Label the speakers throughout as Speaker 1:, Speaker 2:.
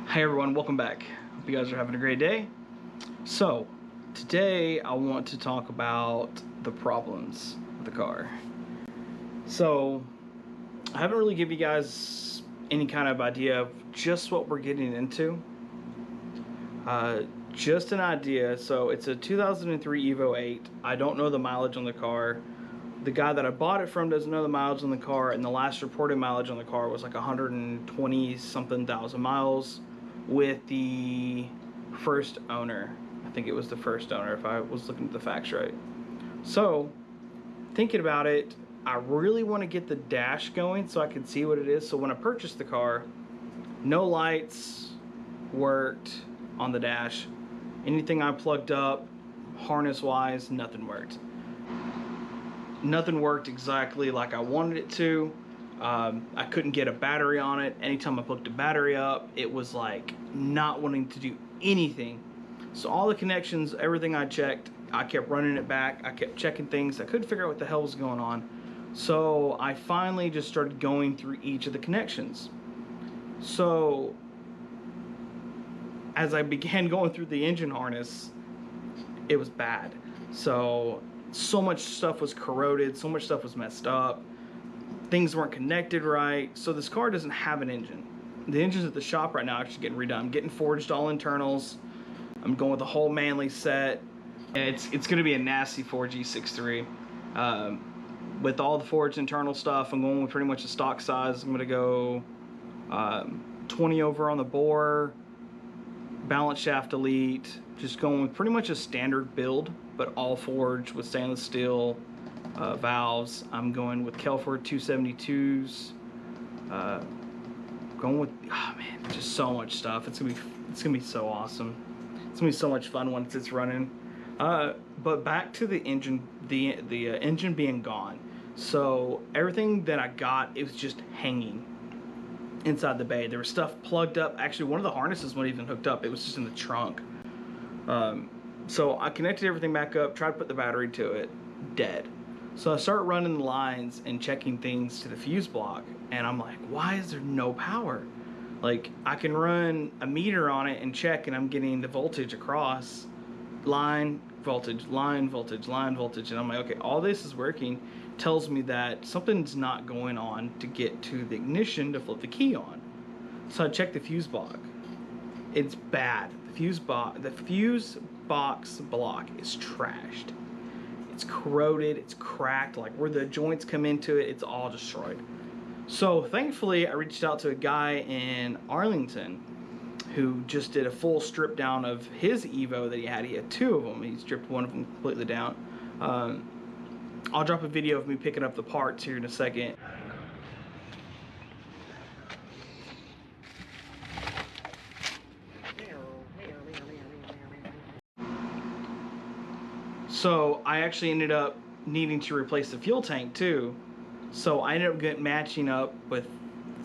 Speaker 1: Hi everyone, welcome back. Hope you guys are having a great day. So, today I want to talk about the problems with the car. So, I haven't really given you guys any kind of idea of just what we're getting into. Just an idea. So, it's a 2003 Evo 8. I don't know the mileage on the car. The guy that I bought it from doesn't know the mileage on the car, and the last reported mileage on the car was like 120 something thousand miles with the first owner. I think it was the first owner if I was looking at the facts right. So, thinking about it, I really want to get the dash going so I can see what it is. So when I purchased the car, no lights worked on the dash. Anything I plugged up, harness wise, nothing worked. Nothing worked exactly like I wanted it to. I couldn't get a battery on it. Anytime I hooked a battery up, it was like not wanting to do anything. So all the connections, everything I checked, I kept running it back. I kept checking things. I couldn't figure out what the hell was going on. So I finally just started going through each of the connections. So as I began going through the engine harness, it was bad. So much stuff was corroded, so much stuff was messed up. Things weren't connected right. So this car doesn't have an engine. The engine's at the shop right now, actually getting redone. I'm getting forged all internals. I'm going with the whole Manly set. It's going to be a nasty 4G63. With all the forged internal stuff, I'm going with pretty much a stock size. I'm going to go 20 over on the bore, balance shaft elite, just going with pretty much a standard build, but all forged with stainless steel valves. I'm going with Kelford 272s. Going with, oh man, just so much stuff. It's gonna be so awesome. It's gonna be so much fun once it's running. But back to the engine, the engine being gone. So everything that I got, it was just hanging inside the bay. There was stuff plugged up. Actually, one of the harnesses wasn't even hooked up. It was just in the trunk. So I connected everything back up, tried to put the battery to it, dead. So I start running the lines and checking things to the fuse block, and I'm like, why is there no power? Like, I can run a meter on it and check, and I'm getting the voltage across. Line, voltage, line, voltage, line, voltage. And I'm like, okay, all this is working. Tells me that something's not going on to get to the ignition to flip the key on. So I check the fuse block. It's bad. The fuse box block is trashed. It's corroded, it's cracked, like where the joints come into it, it's all destroyed. So thankfully I reached out to a guy in Arlington who just did a full strip down of his Evo that he had. He had two of them. He stripped one of them completely down. I'll drop a video of me picking up the parts here in a second. So I actually ended up needing to replace the fuel tank too. So I ended up matching up with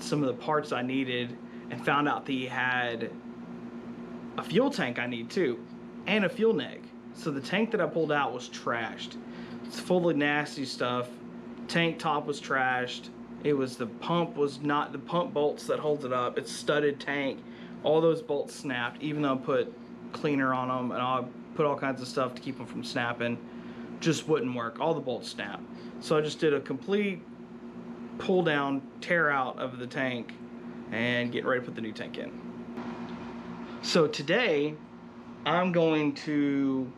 Speaker 1: some of the parts I needed and found out that he had a fuel tank I need too, and a fuel neck. So the tank that I pulled out was trashed. It's full of nasty stuff. Tank top was trashed. It was the pump was not the pump bolts that holds it up. It's studded tank. All those bolts snapped, even though I put cleaner on them and I put all kinds of stuff to keep them from snapping. Just wouldn't work. All the bolts snapped. So I just did a complete pull down, tear out of the tank, and getting ready to put the new tank in. So today I'm going to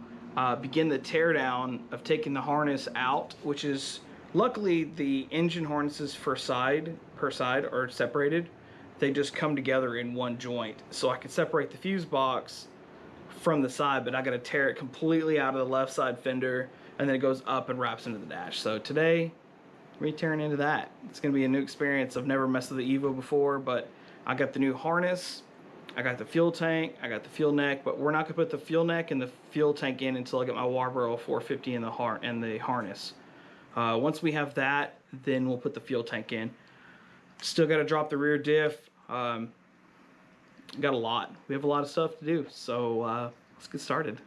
Speaker 1: begin the tear down of taking the harness out, which is luckily the engine harnesses per side are separated. They just come together in one joint. So I can separate the fuse box from the side, but I gotta tear it completely out of the left side fender, and then it goes up and wraps into the dash. So today, we're tearing into that. It's gonna be a new experience. I've never messed with the Evo before, but I got the new harness, I got the fuel tank, I got the fuel neck, but we're not gonna put the fuel neck and the fuel tank in until I get my Warborough 450 in the harness. Once we have that, then we'll put the fuel tank in. Still gotta drop the rear diff. Got a lot. We have a lot of stuff to do, so let's get started.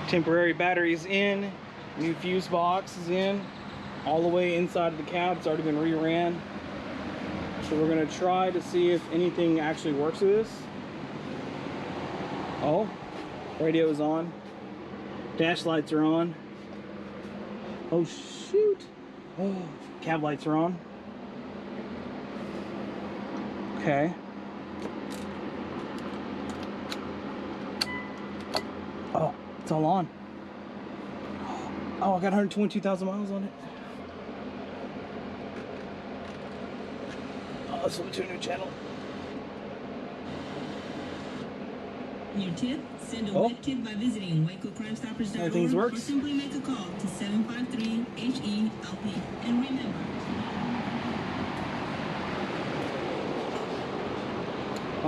Speaker 1: Temporary batteries in, new fuse box is in, all the way inside of the cab. It's already been reran. So we're gonna try to see if anything actually works with this. Oh, radio is on. Dash lights are on. Oh shoot. Oh, cab lights are on. Okay. Oh, it's all on. Oh, I got 122,000 miles on it. Oh, let's switch to a new channel.
Speaker 2: Your tip? Send a web tip by visiting WacoCrimeStoppers.org
Speaker 1: Everything's
Speaker 2: or
Speaker 1: works.
Speaker 2: simply make a call to 753-HE-LP. And remember,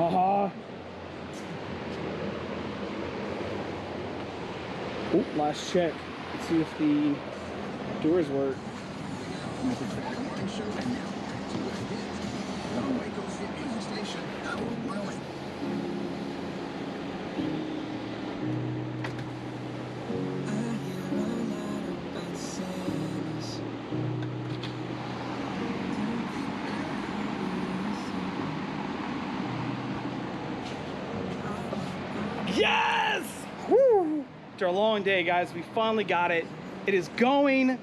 Speaker 1: Oh, last check. Let's see if the doors work. Yes! Woo! After a long day, guys, we finally got it. It is going.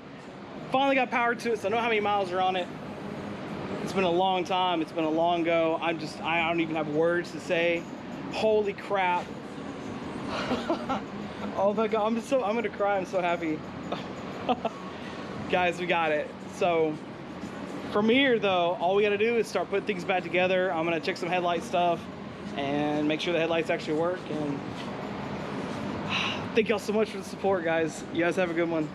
Speaker 1: Finally got power to it, so I know how many miles are on it. It's been a long time. It's been a long go. I don't even have words to say. Holy crap. Oh my God, I'm gonna cry. I'm so happy. Guys, we got it. So from here though, all we gotta do is start putting things back together. I'm gonna check some headlight stuff and make sure the headlights actually work. And thank y'all so much for the support, guys. You guys have a good one.